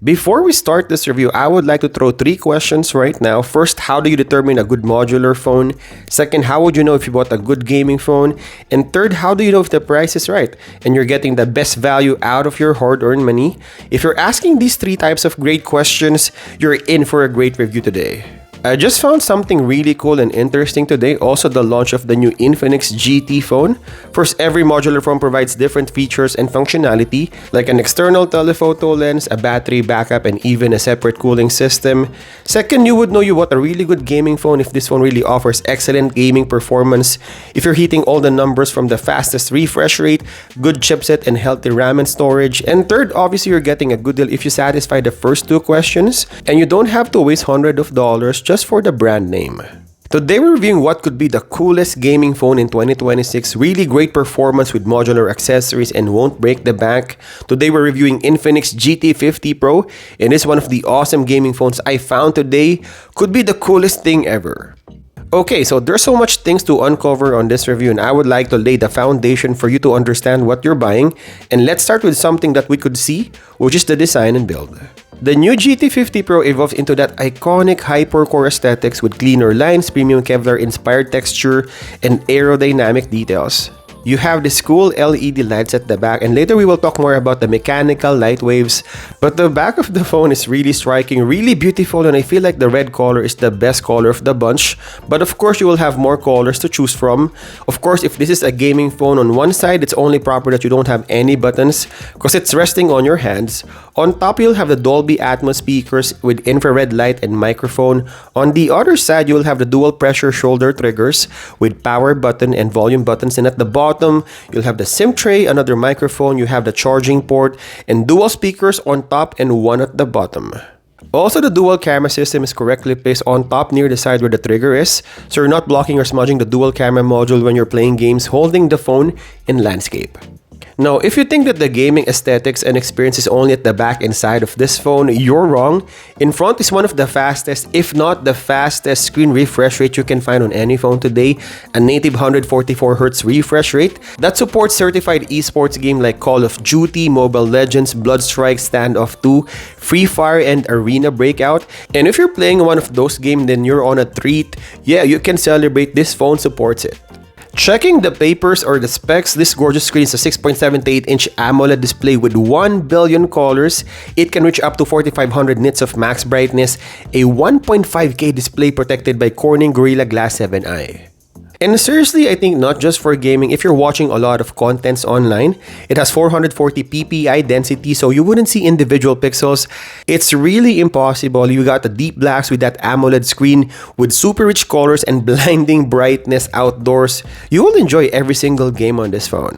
Before we start this review, I would like to throw 3 questions right now. First, how do you determine a good modular phone? Second, how would you know if you bought a good gaming phone? And third, how do you know if the price is right and you're getting the best value out of your hard-earned money? If you're asking these 3 types of great questions, you're in for a great review today. I just found something really cool and interesting today, also the launch of the new Infinix GT phone. First, every modular phone provides different features and functionality, like an external telephoto lens, a battery backup, and even a separate cooling system. Second, you would know you bought a really good gaming phone if this phone really offers excellent gaming performance, if you're hitting all the numbers from the fastest refresh rate, good chipset, and healthy RAM and storage. And third, obviously you're getting a good deal if you satisfy the first 2 questions, and you don't have to waste hundreds of dollars just for the brand name. Today we're reviewing what could be the coolest gaming phone in 2026, really great performance with modular accessories and won't break the bank. Today we're reviewing Infinix GT 50 Pro, and it's one of the awesome gaming phones I found today. Could be the coolest thing ever. Okay, so there's so much things to uncover on this review, and I would like to lay the foundation for you to understand what you're buying. And let's start with something that we could see, which is the design and build. The new GT 50 Pro evolves into that iconic hypercore aesthetics with cleaner lines, premium Kevlar-inspired texture, and aerodynamic details. You have these cool LED lights at the back, and later we will talk more about the mechanical light waves. But the back of the phone is really striking, really beautiful, and I feel like the red color is the best color of the bunch. But of course, you will have more colors to choose from. Of course, if this is a gaming phone, on one side, it's only proper that you don't have any buttons because it's resting on your hands. On top, you'll have the Dolby Atmos speakers with infrared light and microphone. On the other side, you'll have the dual pressure shoulder triggers with power button and volume buttons, and at the bottom, you'll have the SIM tray, another microphone, you have the charging port, and dual speakers on top and one at the bottom. Also, the dual camera system is correctly placed on top near the side where the trigger is, so you're not blocking or smudging the dual camera module when you're playing games holding the phone in landscape. Now, if you think that the gaming aesthetics and experience is only at the back and side of this phone, you're wrong. In front is one of the fastest, if not the fastest screen refresh rate you can find on any phone today, a native 144Hz refresh rate that supports certified esports games like Call of Duty, Mobile Legends, Bloodstrike, Standoff 2, Free Fire, and Arena Breakout. And if you're playing one of those games, then you're on a treat. Yeah, you can celebrate, this phone supports it. Checking the papers or the specs, this gorgeous screen is a 6.78-inch AMOLED display with 1 billion colors. It can reach up to 4500 nits of max brightness, a 1.5K display protected by Corning Gorilla Glass 7i. And seriously, I think not just for gaming, if you're watching a lot of contents online, it has 440 ppi density, so you wouldn't see individual pixels. It's really impossible. You got the deep blacks with that AMOLED screen with super rich colors and blinding brightness outdoors. You will enjoy every single game on this phone.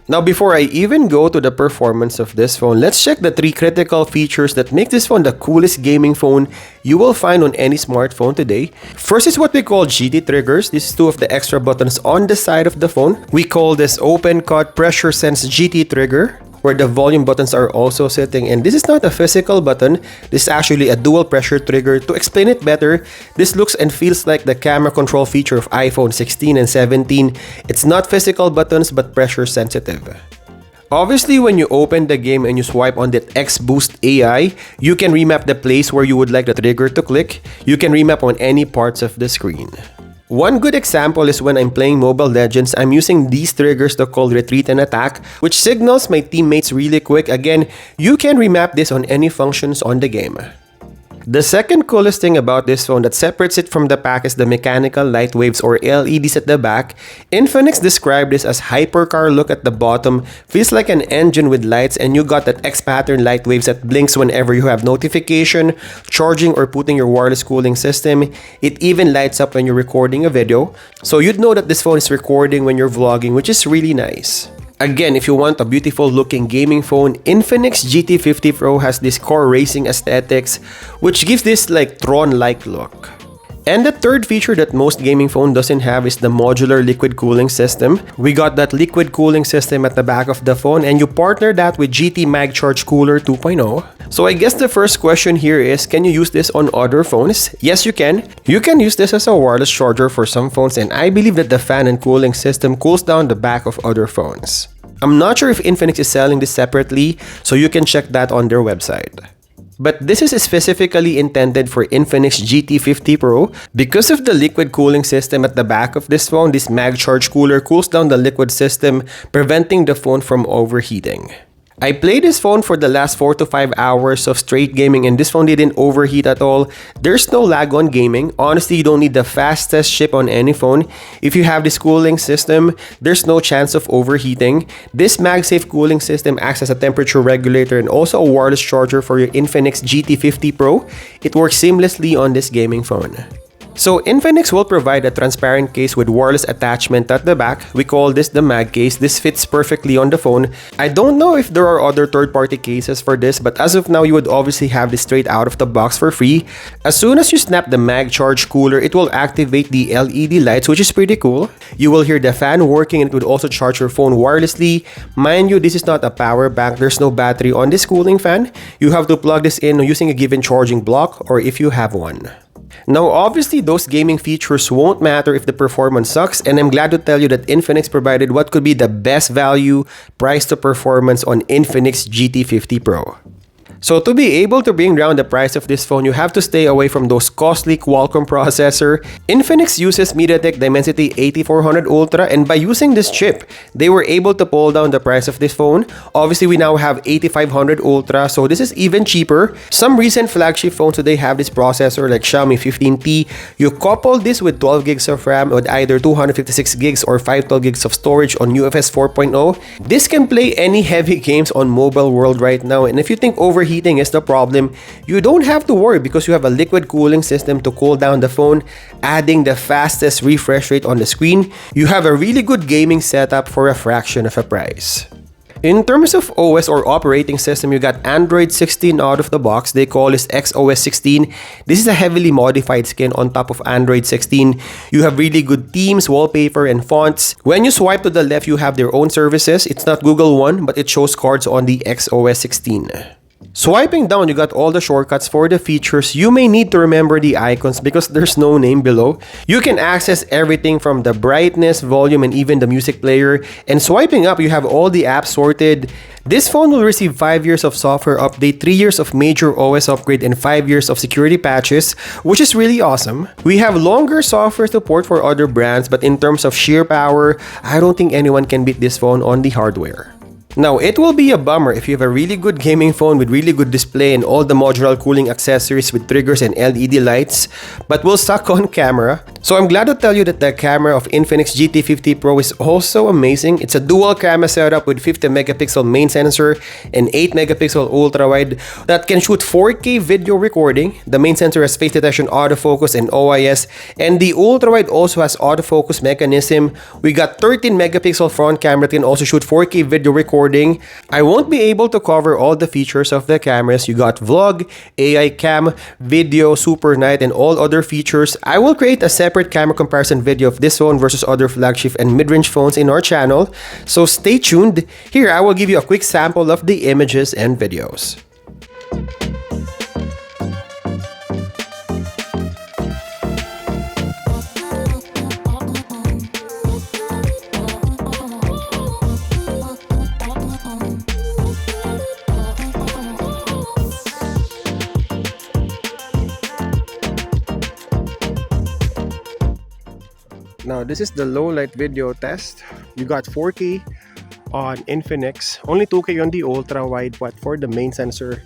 Now, before I even go to the performance of this phone, let's check the 3 critical features that make this phone the coolest gaming phone you will find on any smartphone today. First is what we call GT triggers. This is 2 of the extra buttons on the side of the phone. We call this Open Cut Pressure Sense GT trigger, where the volume buttons are also sitting, and this is not a physical button, this is actually a dual pressure trigger. To explain it better, this looks and feels like the camera control feature of iPhone 16 and 17. It's not physical buttons but pressure sensitive. Obviously, when you open the game and you swipe on that X-Boost AI, you can remap the place where you would like the trigger to click. You can remap on any parts of the screen. One good example is when I'm playing Mobile Legends, I'm using these triggers to call retreat and attack, which signals my teammates really quick. Again, you can remap this on any functions on the game. The second coolest thing about this phone that separates it from the pack is the mechanical light waves or LEDs at the back. Infinix described this as hypercar look at the bottom, feels like an engine with lights, and you got that X-pattern light waves that blinks whenever you have notification, charging, or putting your wireless cooling system. It even lights up when you're recording a video, so you'd know that this phone is recording when you're vlogging, which is really nice. Again, if you want a beautiful looking gaming phone, Infinix GT 50 Pro has this core racing aesthetics, which gives this like Tron-like look. And the third feature that most gaming phone doesn't have is the modular liquid cooling system. We got that liquid cooling system at the back of the phone, and you partner that with GT Mag Charge Cooler 2.0. So I guess the first question here is, can you use this on other phones? Yes, you can. You can use this as a wireless charger for some phones, and I believe that the fan and cooling system cools down the back of other phones. I'm not sure if Infinix is selling this separately, so you can check that on their website. But this is specifically intended for Infinix GT50 Pro. Because of the liquid cooling system at the back of this phone, this mag charge cooler cools down the liquid system, preventing the phone from overheating. I played this phone for the last 4 to 5 hours of straight gaming and this phone didn't overheat at all. There's no lag on gaming. Honestly, you don't need the fastest chip on any phone. If you have this cooling system, there's no chance of overheating. This MagSafe cooling system acts as a temperature regulator and also a wireless charger for your Infinix GT50 Pro. It works seamlessly on this gaming phone. So Infinix will provide a transparent case with wireless attachment at the back. We call this the mag case. This fits perfectly on the phone. I don't know if there are other third-party cases for this, but as of now, you would obviously have this straight out of the box for free. As soon as you snap the mag charge cooler, it will activate the LED lights, which is pretty cool. You will hear the fan working and it would also charge your phone wirelessly. Mind you, this is not a power bank. There's no battery on this cooling fan. You have to plug this in using a given charging block or if you have one. Now, obviously, those gaming features won't matter if the performance sucks, and I'm glad to tell you that Infinix provided what could be the best value price to performance on Infinix GT50 Pro. So to be able to bring down the price of this phone, you have to stay away from those costly Qualcomm processor. Infinix uses MediaTek Dimensity 8400 Ultra, and by using this chip, they were able to pull down the price of this phone. Obviously, we now have 8500 Ultra, so this is even cheaper. Some recent flagship phones today have this processor like Xiaomi 15T. You couple this with 12 gigs of RAM with either 256 gigs or 512 gigs of storage on UFS 4.0. This can play any heavy games on mobile world right now, and if you think overheating is the problem, you don't have to worry because you have a liquid cooling system to cool down the phone, adding the fastest refresh rate on the screen. You have a really good gaming setup for a fraction of a price. In terms of OS or operating system, you got Android 16 out of the box. They call this XOS 16. This is a heavily modified skin on top of Android 16. You have really good themes, wallpaper, and fonts. When you swipe to the left, you have their own services. It's not Google One, but it shows cards on the XOS 16. Swiping down, you got all the shortcuts for the features. You may need to remember the icons because there's no name below. You can access everything from the brightness, volume, and even the music player. And swiping up, you have all the apps sorted. This phone will receive 5 years of software update, 3 years of major OS upgrade, and 5 years of security patches, which is really awesome. We have longer software support for other brands, but in terms of sheer power, I don't think anyone can beat this phone on the hardware. Now, it will be a bummer if you have a really good gaming phone with really good display and all the modular cooling accessories with triggers and LED lights, but will suck on camera. So I'm glad to tell you that the camera of Infinix GT50 Pro is also amazing. It's a dual camera setup with 50 megapixel main sensor and 8 megapixel ultra wide that can shoot 4K video recording. The main sensor has face detection, autofocus, and OIS, and the ultra wide also has autofocus mechanism. We got 13 megapixel front camera that can also shoot 4K video recording. I won't be able to cover all the features of the cameras. You got vlog, AI cam, video, super night, and all other features. I will create a separate camera comparison video of this phone versus other flagship and mid-range phones in our channel. So stay tuned. Here, I will give you a quick sample of the images and videos. Now, this is the low light video test. You got 4K on Infinix, only 2K on the ultra wide, but for the main sensor,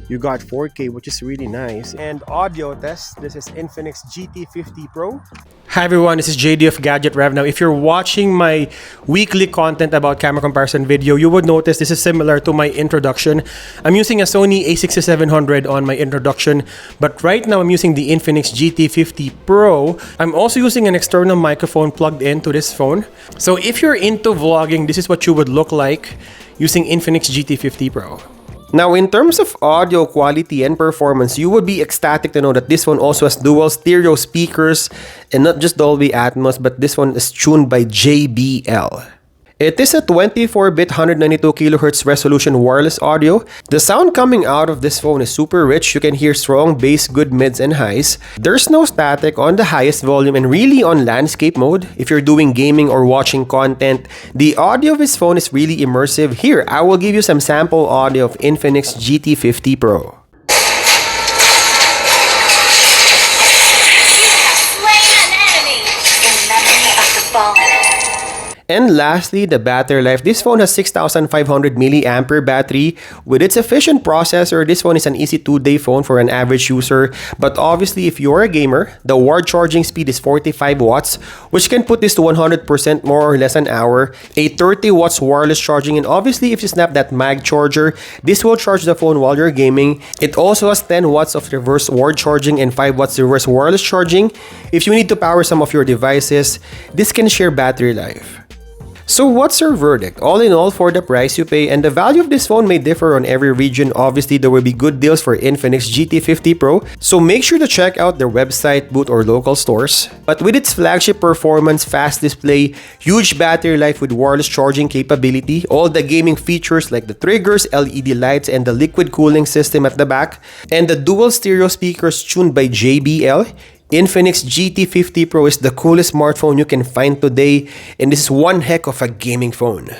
you got 4K, which is really nice. And audio test, this is Infinix GT50 Pro. Hi everyone, this is JD of Gadget Rev. Now, if you're watching my weekly content about camera comparison video, you would notice this is similar to my introduction. I'm using a Sony a6700 on my introduction, but right now I'm using the Infinix GT50 Pro. I'm also using an external microphone plugged into this phone. So if you're into vlogging, this is what you would look like using Infinix GT50 Pro. Now, in terms of audio quality and performance, you would be ecstatic to know that this one also has dual stereo speakers and not just Dolby Atmos, but this one is tuned by JBL. It is a 24-bit 192 kHz resolution wireless audio. The sound coming out of this phone is super rich. You can hear strong bass, good mids, and highs. There's no static on the highest volume and really on landscape mode. If you're doing gaming or watching content, the audio of this phone is really immersive. Here, I will give you some sample audio of Infinix GT50 Pro. Now, this is the low light video test. You got 4K on Infinix, only 2K on the ultra wide, but for the main sensor, you got 4K, which is really nice. And audio test, this is Infinix GT50 Pro. I will give you some sample audio of Infinix GT50 Pro. And lastly, the battery life. This phone has 6,500 milliampere battery. With its efficient processor, this phone is an easy 2-day phone for an average user. But obviously, if you're a gamer, the ward charging speed is 45 watts, which can put this to 100% more or less an hour. A 30 watts wireless charging, and obviously, if you snap that mag charger, this will charge the phone while you're gaming. It also has 10 watts of reverse ward charging and 5 watts reverse wireless charging. If you need to power some of your devices, this can share battery life. So what's your verdict? All in all, for the price you pay, and the value of this phone may differ on every region. Obviously, there will be good deals for Infinix GT 50 Pro, so make sure to check out their website, booth, or local stores. But with its flagship performance, fast display, huge battery life with wireless charging capability, all the gaming features like the triggers, LED lights, and the liquid cooling system at the back, and the dual stereo speakers tuned by JBL, Infinix GT 50 Pro is the coolest smartphone you can find today, and this is one heck of a gaming phone.